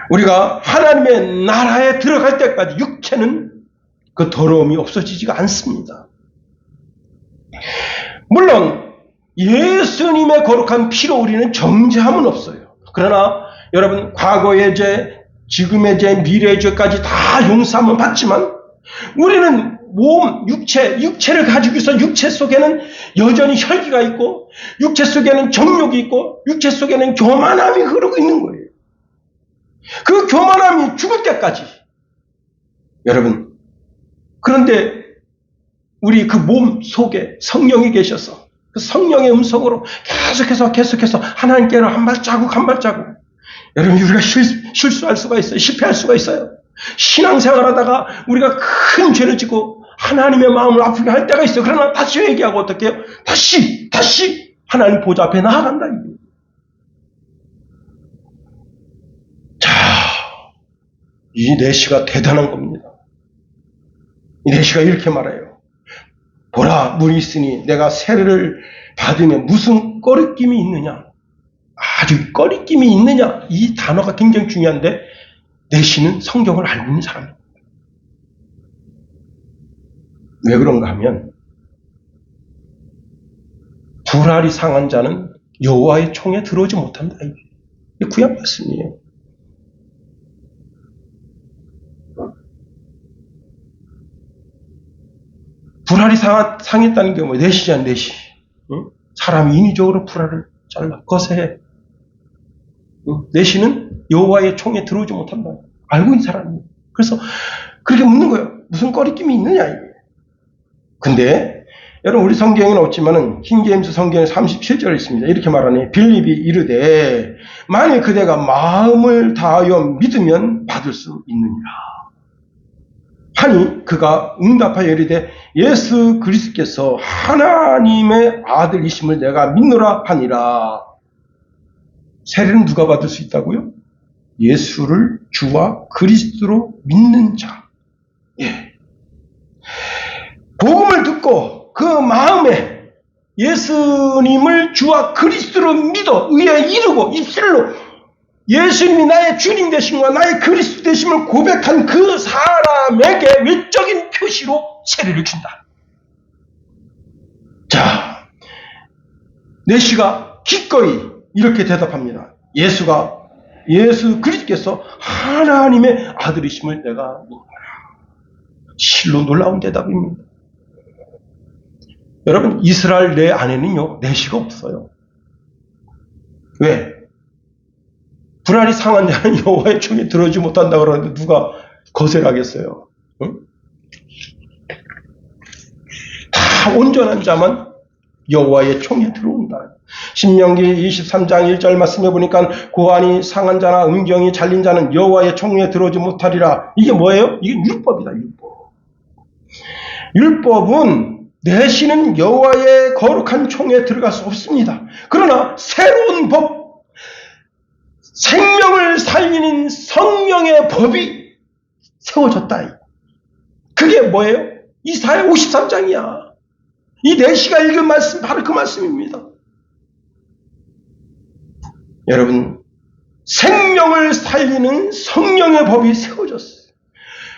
우리가 하나님의 나라에 들어갈 때까지 육체는 그 더러움이 없어지지가 않습니다. 물론 예수님의 거룩한 피로 우리는 정죄함은 없어요. 그러나 여러분, 과거의 죄, 지금의 죄, 미래의 죄까지 다 용서함은 받지만 우리는 육체를 가지고 있어 육체 속에는 여전히 혈기가 있고 육체 속에는 정욕이 있고 육체 속에는 교만함이 흐르고 있는 거예요. 그 교만함이 죽을 때까지. 여러분, 그런데 우리 그 몸 속에 성령이 계셔서 그 성령의 음성으로 계속해서 하나님께로 한 발자국 여러분, 우리가 실수할 수가 있어요. 실패할 수가 있어요. 신앙생활하다가 우리가 큰 죄를 짓고 하나님의 마음을 아프게 할 때가 있어요. 그러나 다시 회개하고 어떻게 해요? 다시 하나님 보좌 앞에 나아간다. 자, 이 내시가 대단한 겁니다. 이 내시가 이렇게 말해요. 보라, 물이 있으니 내가 세례를 받으면 무슨 꺼리낌이 있느냐? 아주 꺼리낌이 있느냐? 이 단어가 굉장히 중요한데 내시는 성경을 알고 있는 사람입니다. 왜 그런가 하면 불알이 상한 자는 여호와의 총에 들어오지 못한다. 이게 구약 말씀이에요. 불알이 상했다는 게 뭐예요? 내시잖아, 내시. 응? 사람이 인위적으로 불알을 잘라 거세해. 응? 내시는 여호와의 총에 들어오지 못한다. 알고 있는 사람이에요. 그래서 그렇게 묻는 거예요. 무슨 꺼리낌이 있느냐 이게. 근데 여러분 우리 성경에는 없지만은 킹제임스 성경에 37절에 있습니다. 이렇게 말하네. 빌립이 이르되 만일 그대가 마음을 다하여 믿으면 받을 수 있느니라. 하니 그가 응답하여 이르되 예수 그리스도께서 하나님의 아들이심을 내가 믿노라 하니라. 세례는 누가 받을 수 있다고요? 예수를 주와 그리스도로 믿는 자. 예. 복음을 듣고 그 마음에 예수님을 주와 그리스도로 믿어 의에 이르고 입술로 예수님이 나의 주님 되심과 나의 그리스도 되심을 고백한 그 사람에게 외적인 표시로 세례를 준다. 자, 내시가 기꺼이 이렇게 대답합니다. 예수 그리스도께서 하나님의 아들이심을 내가 믿노라. 실로 놀라운 대답입니다. 여러분, 이스라엘 내 안에는요, 내시가 없어요. 왜? 불알이 상한 자는 여호와의 총에 들어오지 못한다고 그러는데 누가 거세를 하겠어요? 응? 다 온전한 자만 여호와의 총에 들어온다. 신명기 23장 1절 말씀해 보니까 고환이 상한 자나 음경이 잘린 자는 여호와의 총에 들어오지 못하리라. 이게 뭐예요? 이게 율법이다. 율법은 내시는 여호와의 거룩한 총에 들어갈 수 없습니다. 그러나 새로운 법, 생명을 살리는 성령의 법이 세워졌다. 그게 뭐예요? 이사야 53장이야. 이 내시가 읽은 말씀 바로 그 말씀입니다. 여러분, 생명을 살리는 성령의 법이 세워졌어요.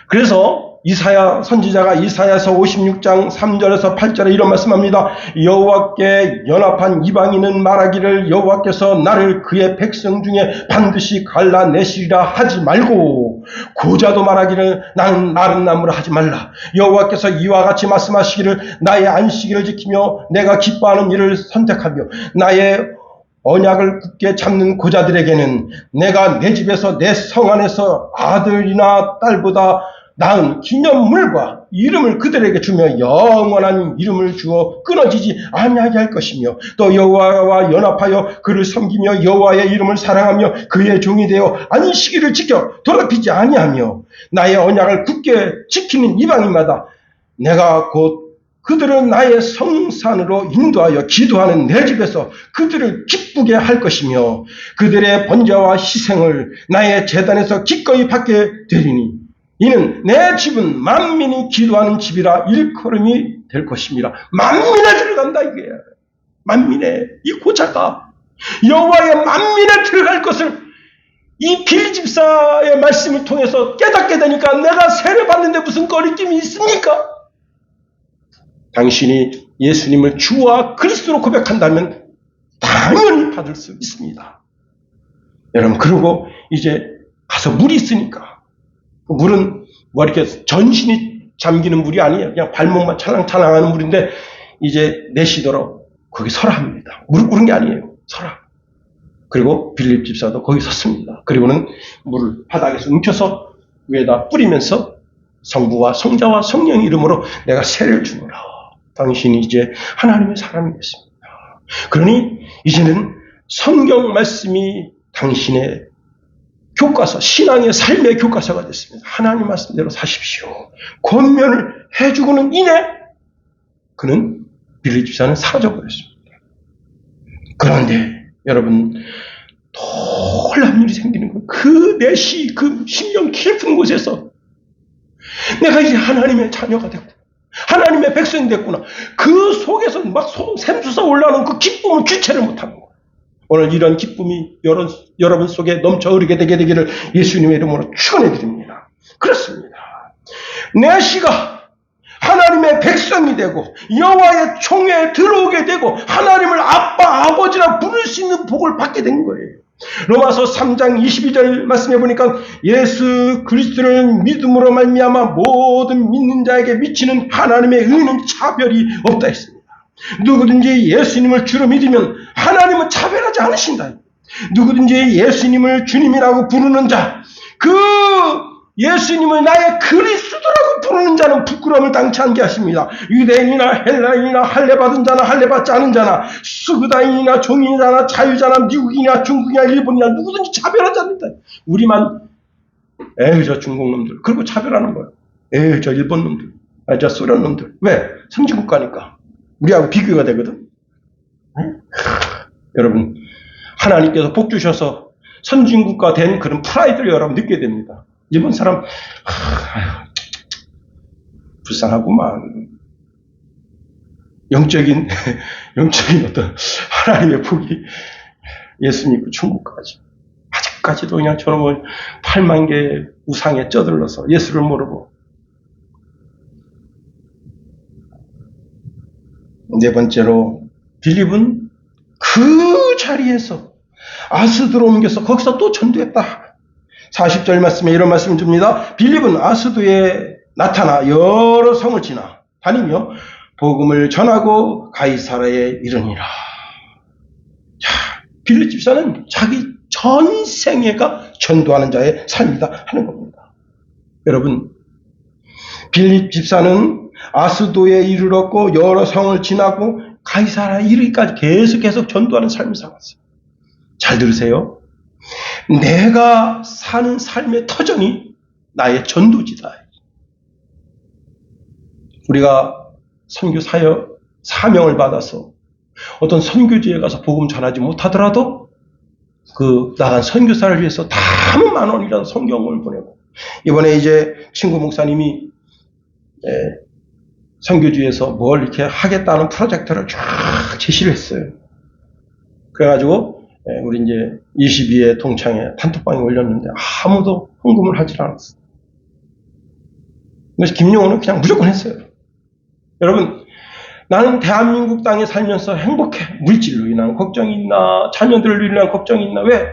그래서 이사야 선지자가 이사야서 56장 3절에서 8절에 이런 말씀합니다. 여호와께 연합한 이방인은 말하기를 여호와께서 나를 그의 백성 중에 반드시 갈라내시리라 하지 말고 고자도 말하기를 나는 마른 나무라 하지 말라. 여호와께서 이와 같이 말씀하시기를 나의 안식일을 지키며 내가 기뻐하는 일을 선택하며 나의 언약을 굳게 잡는 고자들에게는 내가 내 집에서 내 성 안에서 아들이나 딸보다 나은 기념물과 이름을 그들에게 주며 영원한 이름을 주어 끊어지지 아니하게 할 것이며 또 여호와와 연합하여 그를 섬기며 여호와의 이름을 사랑하며 그의 종이 되어 안식일을 지켜 더럽히지 아니하며 나의 언약을 굳게 지키는 이방인마다 내가 곧 그들을 나의 성산으로 인도하여 기도하는 내 집에서 그들을 기쁘게 할 것이며 그들의 번제와 희생을 나의 제단에서 기꺼이 받게 되리니 이는 내 집은 만민이 기도하는 집이라 일컬음이 될 것입니다. 만민에 들어간다 이게. 만민에 이 고자가 여호와의 만민에 들어갈 것을 이 빌리 집사의 말씀을 통해서 깨닫게 되니까 내가 세례 받는데 무슨 꺼리낌이 있습니까? 당신이 예수님을 주와 그리스도로 고백한다면 당연히 받을 수 있습니다. 여러분, 그리고 이제 가서 물이 있으니까 물은 뭐 이렇게 전신이 잠기는 물이 아니에요. 그냥 발목만 찰랑찰랑하는 물인데 이제 내쉬도록 거기 서라 합니다. 무릎 꿇은 게 아니에요. 서라. 그리고 빌립 집사도 거기 섰습니다. 그리고는 물을 바닥에서 움켜서 위에다 뿌리면서 성부와 성자와 성령 이름으로 내가 세례를 주노라. 당신이 이제 하나님의 사람이 됐습니다. 그러니 이제는 성경 말씀이 당신의 교과서, 신앙의 삶의 교과서가 됐습니다. 하나님 말씀대로 사십시오. 권면을 해주고는 이내 그는 빌립 집사는 사라져버렸습니다. 그런데 여러분 놀라운 일이 생기는 거예요. 그 내시, 그 심령 깊은 곳에서 내가 이제 하나님의 자녀가 됐고 하나님의 백성이 됐구나. 그 속에서 막 샘솟아 올라오는 그 기쁨을 주체를 못하는 거예요. 오늘 이런 기쁨이 여러분 속에 넘쳐 흐르게 되기를 예수님의 이름으로 축원해 드립니다. 그렇습니다. 내시가 하나님의 백성이 되고 여호와의 총회에 들어오게 되고 하나님을 아빠, 아버지라 부를 수 있는 복을 받게 된 거예요. 로마서 3장 22절 말씀해 보니까 예수 그리스도를 믿음으로 말미암아 모든 믿는 자에게 미치는 하나님의 의는 차별이 없다 했습니다. 누구든지 예수님을 주로 믿으면 하나님은 차별하지 않으신다. 누구든지 예수님을 주님이라고 부르는 자, 그 예수님을 나의 그리스도라고 부르는 자는 부끄러움을 당치 않게 하십니다. 유대인이나 헬라인이나 할례받은 자나 할례받지 않은 자나 수구다인이나 종인자나 자유자나 미국인이나 중국이나 일본이나 누구든지 차별하지 않는다. 우리만 에휴 저 중국놈들 그리고 차별하는 거예요. 에휴 저 일본놈들 저 소련놈들. 왜? 선진국가니까 우리하고 비교가 되거든. 여러분 하나님께서 복 주셔서 선진국가 된 그런 프라이드를 여러분 느끼게 됩니다. 일본 사람 불쌍하구만. 영적인 어떤 하나님의 복이 예수 믿고 천국까지 아직까지도 그냥 저놈은 8만 개의 우상에 쩌들러서 예수를 모르고. 네 번째로 빌립은 그 자리에서 아스도로 옮겨서 거기서 또 전도했다. 40절 말씀에 이런 말씀을 줍니다. 빌립은 아스도에 나타나 여러 성을 지나 다니며 복음을 전하고 가이사라에 이르니라. 자, 빌립 집사는 자기 전생애가 전도하는 자의 삶이다 하는 겁니다. 여러분, 빌립 집사는 아스도에 이르렀고 여러 성을 지나고 가이사라에 이르기까지 계속 전도하는 삶을 살았어요. 잘 들으세요. 내가 사는 삶의 터전이 나의 전도지다. 우리가 선교 사명을 받아서 어떤 선교지에 가서 복음 전하지 못하더라도 그 나간 선교사를 위해서 담은 10,000원이라도 성경을 보내고, 이번에 이제 친구 목사님이 선교지에서 뭘 이렇게 하겠다는 프로젝트를 쫙 제시를 했어요. 그래가지고 우리 이제 22회 동창회 단톡방에 올렸는데 아무도 헌금을 하질 않았어요. 그래서 김용호는 그냥 무조건 했어요. 여러분, 나는 대한민국 땅에 살면서 행복해. 물질로 인한 걱정이 있나? 자녀들로 인한 걱정이 있나? 왜?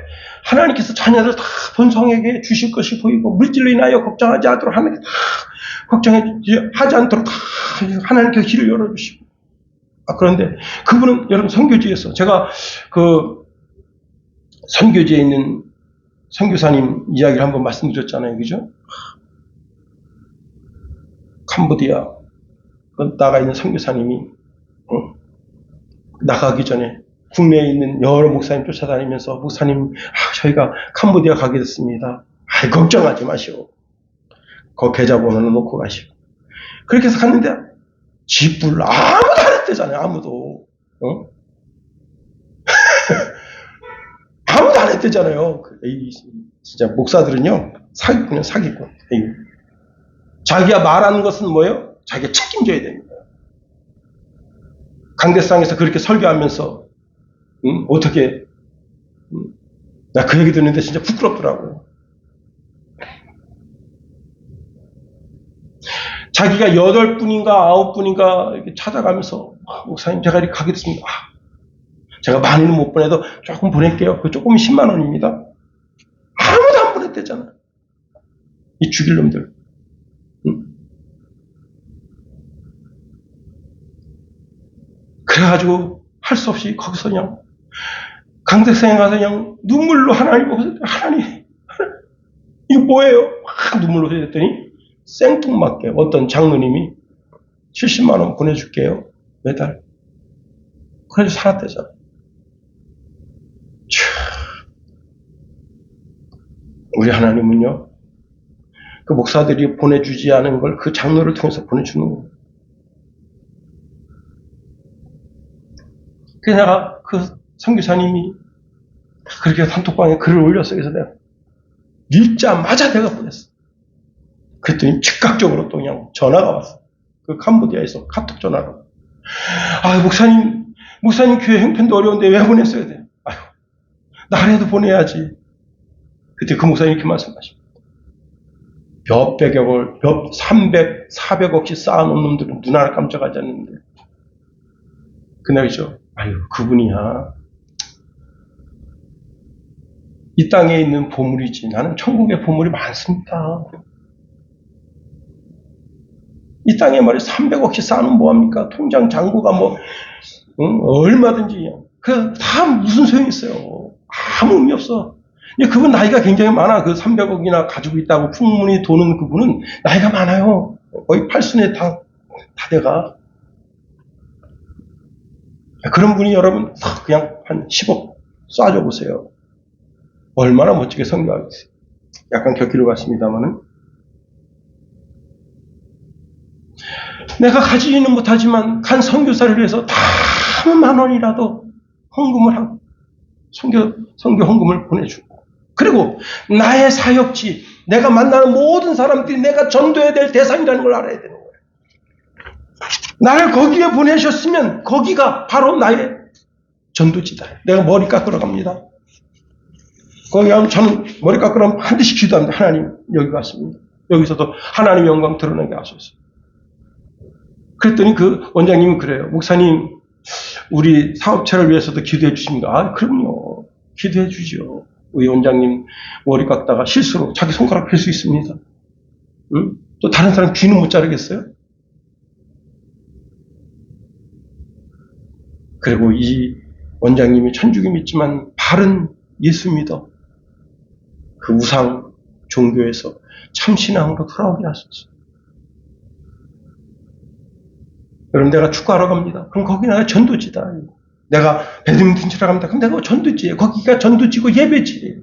하나님께서 자녀들 다 본성에게 주실 것이 보이고 물질로 인하여 걱정하지 않도록 하나님께 다 걱정하지 않도록 다 하나님께서 길을 열어주시고. 그런데 그분은 여러분 선교지에서 제가 그 선교지에 있는 선교사님 이야기를 한번 말씀드렸잖아요. 그죠? 캄보디아 나가 있는 선교사님이 나가기 전에 국내에 있는 여러 목사님 쫓아다니면서 목사님 저희가 캄보디아 가게 됐습니다. 걱정하지 마시오. 그 계좌번호는 놓고 가시오. 그렇게 해서 갔는데 집불 아무도 안 했대잖아요. 아무도. 아무도 안 했대잖아요. 진짜 목사들은요 사기꾼이요 사기꾼. 자기가 말하는 것은 뭐예요? 자기가 책임져야 됩니다. 강대상에서 그렇게 설교하면서 어떻게 나 그 얘기 듣는데 진짜 부끄럽더라고요. 자기가 8분인가 9분인가 이렇게 찾아가면서 목사님 제가 이렇게 가게 됐습니다. 제가 많이는 못 보내도 조금 보낼게요. 그 조금 10만 원입니다. 아무도 안 보냈대잖아. 이 죽일 놈들. 그래가지고 할 수 없이 거기서 그냥 강대상에 가서 그냥 눈물로 하나님 보고서 하나님 이거 뭐예요? 눈물로 했더니 생뚱맞게 어떤 장로님이 70만 원 보내줄게요. 매달. 그래서 살았대잖아. 우리 하나님은요, 그 목사들이 보내주지 않은 걸 그 장로를 통해서 보내주는 거예요. 그래서 내가 그 선교사님이 그렇게 단톡방에 글을 올렸어. 그래서 내가 읽자마자 내가 보냈어. 그랬더니 즉각적으로 또 그냥 전화가 왔어. 그 캄보디아에서 카톡 전화가. 아, 목사님 교회 형편도 어려운데 왜 보냈어야 돼? 아유, 나라도 보내야지. 그때 그 목사님 이렇게 말씀하십니다. 몇백억을, 300, 400억씩 쌓아놓은 놈들은 눈 하나 깜짝하지 않는데. 그날이죠. 아유, 그분이야. 이 땅에 있는 보물이지. 나는 천국의 보물이 많습니다. 이 땅에 말이야 300억씩 쌓으면 뭐합니까? 통장 잔고가 얼마든지. 다 무슨 소용이 있어요. 아무 의미 없어. 근데 그분 나이가 굉장히 많아. 그 300억이나 가지고 있다고 풍문이 도는 그분은 나이가 많아요. 거의 8순에 다 돼가. 그런 분이 여러분 그냥 한 10억 쏴줘 보세요. 얼마나 멋지게 선교하겠어요. 약간 곁길로 갔습니다만은. 내가 가지지는 못하지만 간 선교사를 위해서 다 만 원이라도 헌금을 하고 선교 헌금을 보내주고, 그리고 나의 사역지, 내가 만나는 모든 사람들이 내가 전도해야 될 대상이라는 걸 알아야 되는 거예요. 나를 거기에 보내셨으면 거기가 바로 나의 전도지다. 내가 머리 깎으러 갑니다. 거기 가면 저는 머리 깎으러 가면 반드시 기도합니다. 하나님 여기 갔습니다. 여기서도 하나님의 영광 드러나게 하소서. 그랬더니 그 원장님은 그래요. 목사님, 우리 사업체를 위해서도 기도해 주십니까? 아, 그럼요. 기도해 주죠. 우리 원장님 머리 깎다가 실수로 자기 손가락 펼 수 있습니다. 응? 또 다른 사람 귀는 못 자르겠어요? 그리고 이 원장님이 천주교 믿지만 바른 예수 믿어. 그 우상 종교에서 참신앙으로 돌아오게 하소서. 여러분, 내가 축구하러 갑니다. 그럼 거기 내가 전도지다. 내가 배드민턴 치러 갑니다. 그럼 내가 전도지예요. 거기가 전도지고 예배지예요.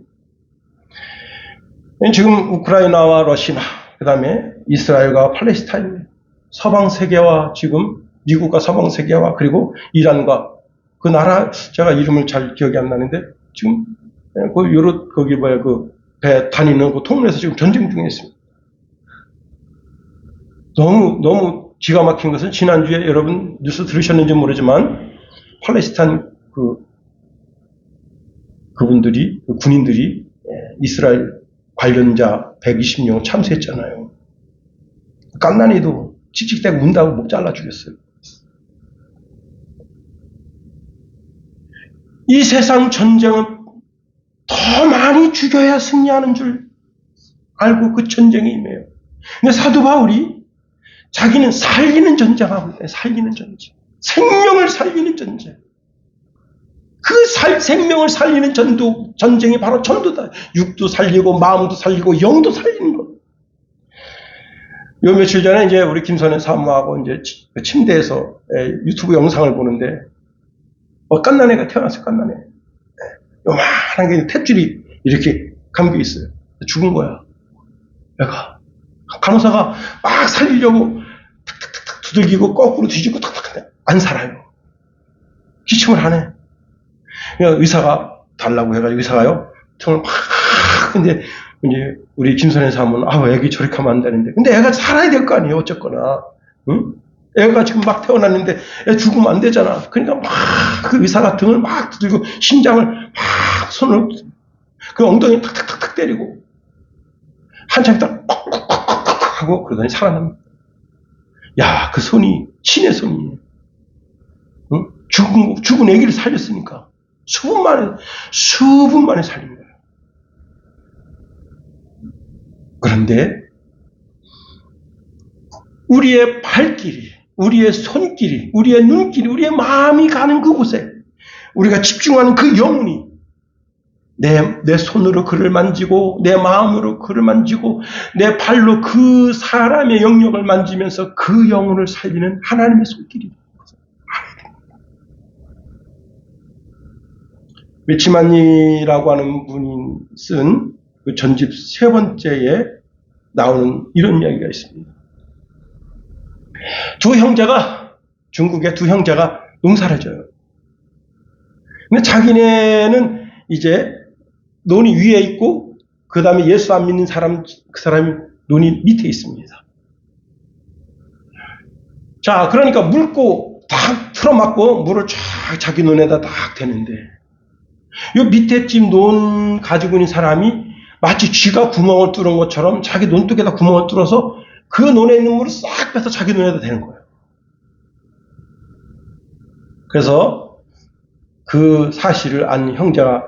지금 우크라이나와 러시아, 그 다음에 이스라엘과 팔레스타인, 서방 세계와 지금 미국과 서방 세계와 그리고 이란과 그 나라, 제가 이름을 잘 기억이 안 나는데 지금 거기 배 다니는 그 통로에서 지금 전쟁 중에 있습니다. 너무 기가 막힌 것은 지난주에 여러분 뉴스 들으셨는지 모르지만 팔레스타인 그분들이, 군인들이 이스라엘 관련자 120명 참수했잖아요. 갓난이도 칙칙대고 운다고 목 잘라 죽였어요. 이 세상 전쟁은 더 많이 죽여야 승리하는 줄 알고 그 전쟁에 임해요. 근데 사도 바울이 자기는 살리는 전쟁하고 있어요. 살리는 전쟁. 생명을 살리는 전쟁. 그 생명을 살리는 전쟁이 바로 전도다. 육도 살리고, 마음도 살리고, 영도 살리는 것. 요 며칠 전에 이제 우리 김선혜 사모하고 이제 침대에서 유튜브 영상을 보는데, 갓난 애가 태어났어요, 갓난 애. 요만한 게 탯줄이 이렇게 감겨 있어요. 죽은 거야. 애가. 간호사가 막 살리려고 탁탁탁 두들기고 거꾸로 뒤집고 탁탁 안 살아요. 기침을 안 해. 의사가 달라고 해가지고 의사가요. 정말 막 근데 이제 우리 김선혜 사모는 애기 저렇게 하면 안 되는데, 근데 애가 살아야 될 거 아니에요, 어쨌거나. 응? 애가 지금 막 태어났는데 애 죽으면 안 되잖아. 그러니까 막 그 의사가 등을 막 두들고 심장을 막 손으로 그 엉덩이 탁탁탁탁 때리고 한참 있다 콕콕콕콕 하고 그러더니 살아납니다. 야, 그 손이 신의 손이에요. 응? 죽은 애기를 살렸으니까 수분 만에 살린 거예요. 그런데 우리의 발길이, 우리의 손길이, 우리의 눈길이, 우리의 마음이 가는 그곳에 우리가 집중하는 그 영혼이 내 손으로 그를 만지고, 내 마음으로 그를 만지고, 내 발로 그 사람의 영역을 만지면서 그 영혼을 살리는 하나님의 손길이. 메치마니라고 하는 분이 쓴 그 전집 3번째에 나오는 이런 이야기가 있습니다. 중국의 두 형제가 농사를 져요. 근데 자기네는 이제 논이 위에 있고 그 다음에 예수 안 믿는 사람, 그 사람이 논이 밑에 있습니다. 자, 그러니까 물고 딱 틀어막고 물을 쫙 자기 논에다 딱 대는데 요 밑에 집 논 가지고 있는 사람이 마치 쥐가 구멍을 뚫은 것처럼 자기 논둑에다 구멍을 뚫어서 그 논에 있는 물을 싹 빼서 자기 논에다 대는 거예요. 그래서 그 사실을 안 형제가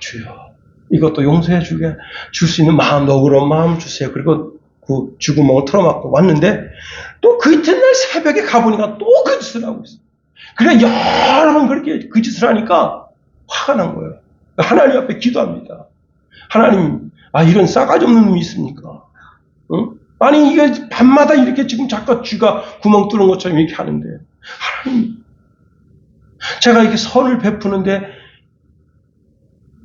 주여 이것도 용서해 주게 줄 수 있는 마음, 너그러운 마음 주세요. 그리고 그 쥐구멍을 틀어막고 왔는데 또 그 이튿날 새벽에 가보니까 또 그 짓을 하고 있어요. 그래 여러 번 그렇게 그 짓을 하니까 화가 난 거예요. 하나님 앞에 기도합니다. 하나님, 이런 싸가지 없는 놈이 있습니까? 응? 아니 이게 밤마다 이렇게 지금 자꾸 쥐가 구멍 뚫은 것처럼 이렇게 하는데 하나님, 제가 이렇게 선을 베푸는데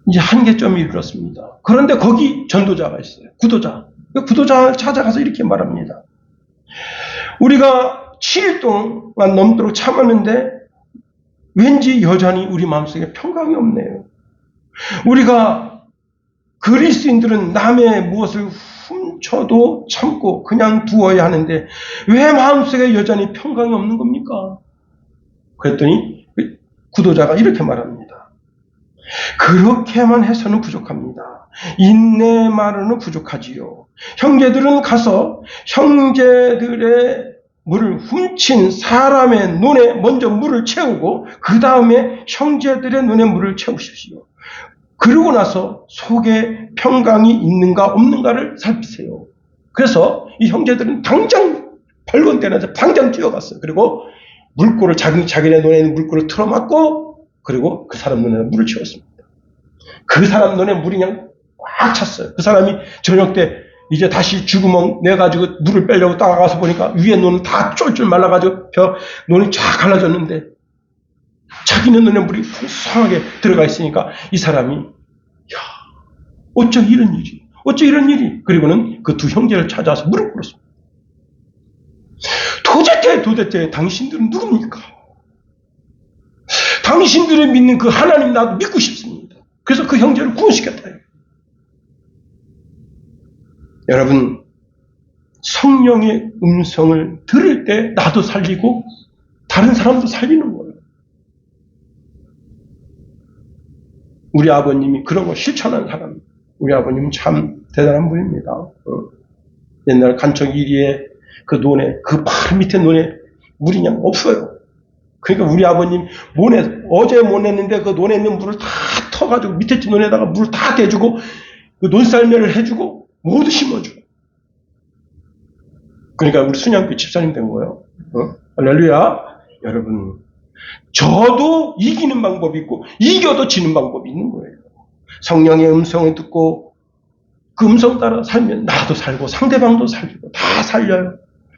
이제 한계점이 이르렀습니다. 그런데 거기 전도자가 있어요. 구도자를 찾아가서 이렇게 말합니다. 우리가 7일 동안 넘도록 참았는데 왠지 여전히 우리 마음속에 평강이 없네요. 우리가 그리스도인들은 남의 무엇을 훔쳐도 참고 그냥 두어야 하는데 왜 마음속에 여전히 평강이 없는 겁니까? 그랬더니 구도자가 이렇게 말합니다. 그렇게만 해서는 부족합니다. 인내만으로는 부족하지요. 형제들은 가서 형제들의 물을 훔친 사람의 눈에 먼저 물을 채우고 그 다음에 형제들의 눈에 물을 채우십시오. 그러고 나서 속에 평강이 있는가 없는가를 살피세요. 그래서 이 형제들은 당장 밝은 때나 당장 뛰어갔어요. 그리고 물꼬를 자기네 눈에 있는 물꼬를 틀어막고 그리고 그 사람 눈에 물을 채웠습니다. 그 사람 눈에 물이 그냥 꽉 찼어요. 그 사람이 저녁 때 이제 다시 쥐구멍 내가지고 물을 빼려고 따라가서 보니까 위에 눈은 다 쫄쫄 말라가지고 눈이 쫙 갈라졌는데 자기네 눈에 물이 풍성하게 들어가 있으니까 이 사람이 어쩌 이런 일이 그리고는 그 두 형제를 찾아서 물을 꿇었습니다. 도대체 당신들은 누굽니까? 당신들이 믿는 그 하나님 나도 믿고 싶습니다. 그래서 그 형제를 구원시켰다. 여러분, 성령의 음성을 들을 때 나도 살리고 다른 사람도 살리는 거예요. 우리 아버님이 그런 거 실천한 사람. 우리 아버님은 참 대단한 분입니다. 옛날 간척 1위에 그 논에, 그 바로 밑에 논에 물이 그냥 없어요. 그러니까 우리 아버님 어제 못 냈는데 그 논에 있는 물을 다 터가지고 밑에 집 논에다가 물을 다 대주고 그 논살매를 해주고 모두 심어주고. 그러니까 우리 순양교 집사님 된 거예요. 할렐루야. 여러분, 저도 이기는 방법이 있고 이겨도 지는 방법이 있는 거예요. 성령의 음성을 듣고 그 음성 따라 살면 나도 살고 상대방도 살리고 다 살려요.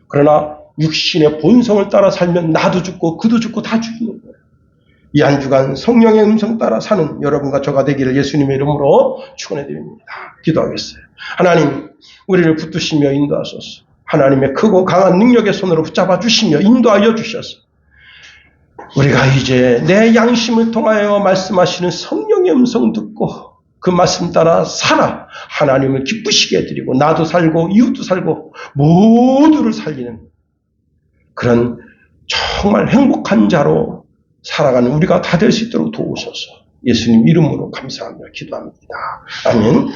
그러나 육신의 본성을 따라 살면 나도 죽고 그도 죽고 다 죽이는 거예요. 이 한 주간 성령의 음성 따라 사는 여러분과 저가 되기를 예수님의 이름으로 축원해드립니다. 기도하겠어요. 하나님, 우리를 붙드시며 인도하소서. 하나님의 크고 강한 능력의 손으로 붙잡아 주시며 인도하여 주셔서 우리가 이제 내 양심을 통하여 말씀하시는 성령의 음성 듣고 그 말씀 따라 살아 하나님을 기쁘시게 해드리고 나도 살고 이웃도 살고 모두를 살리는 그런 정말 행복한 자로 살아가는 우리가 다 될 수 있도록 도우소서. 예수님 이름으로 감사하며 기도합니다. 아멘.